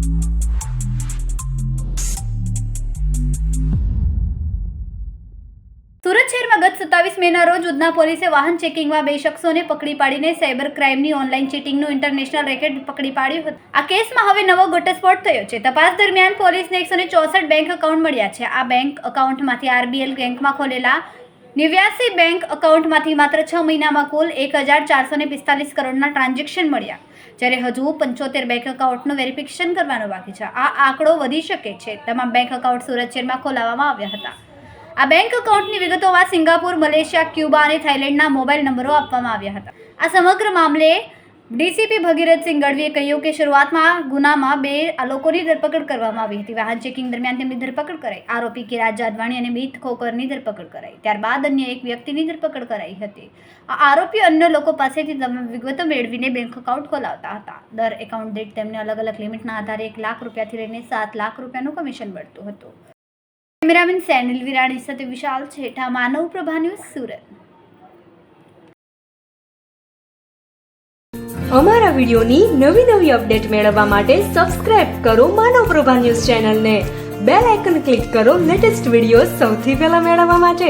સુરત શહેરમાં ગત 27 મેના રોજ ઉધના પોલીસે વાહન ચેકિંગમાં 2 શખ્સોને પકડી પાડીને સાયબર ક્રાઇમની ઓનલાઈન ચીટિંગનું ઇન્ટરનેશનલ રેકેટ પકડી પાડ્યું હતું. આ કેસમાં હવે નવો ઘટસ્ફોટ થયો છે. તપાસ દરમિયાન પોલીસને 164 બેંક એકાઉન્ટ મળ્યા છે. આ બેંક એકાઉન્ટમાંથી RBL બેંકમાં ખોલેલા 89 બેંક એકાઉન્ટમાંથી માત્ર 6 મહિનામાં કુલ 1445 કરોડના ટ્રાન્ઝેક્શન મળ્યા, જ્યારે હજુ 75 બેંક એકાઉન્ટનું વેરિફિકેશન કરવાનું બાકી છે. આ આંકડો વધી શકે છે. તમામ બેંક એકાઉન્ટ સુરત શહેરમાં ખોલાવવામાં આવ્યા હતા. આ બેંક એકાઉન્ટની વિગતોમાં સિંગાપુર, મલેશિયા, ક્યુબા અને થાઇલેન્ડના મોબાઈલ નંબરો આપવામાં આવ્યા હતા. આ સમગ્ર મામલે ડીસીપી ભગીરથસિંહ ગઢવીએ કહ્યું કે શરૂઆતમાં ગુનામાં 2 લોકોની ધરપકડ કરવામાં આવી હતી. વાહન ચેકિંગ દરમિયાન તેમની ધરપકડ કરાઈ. આરોપી કિરાજ જાદવાણી અને મિત ખોકરની ધરપકડ કરાઈ. ત્યારબાદ અન્ય એક વ્યક્તિની ધરપકડ કરાઈ હતી. આ આરોપીઓ અન્ય લોકો પાસેથી તમામ વિગતો મેળવીને બેંક એકાઉન્ટ ખોલાવતા હતા. દર એકાઉન્ટ દીઠ તેમને અલગ અલગ લિમિટના આધારે 1 લાખ રૂપિયાથી લઈને 7 લાખ રૂપિયાનું કમિશન મળતું હતું. કેમેરામેન સેનિલ વિરાણી સાથે વિશાલ છેઠા, માનવ પ્રભા ન્યૂઝ, સુરત. અમારા વિડિયોની નવી અપડેટ મેળવવા માટે સબસ્ક્રાઇબ કરો માનવ પ્રભા ન્યૂઝ ચેનલને. બેલ આઇકન ક્લિક કરો લેટેસ્ટ વિડિયો સૌથી પહેલા મેળવવા માટે.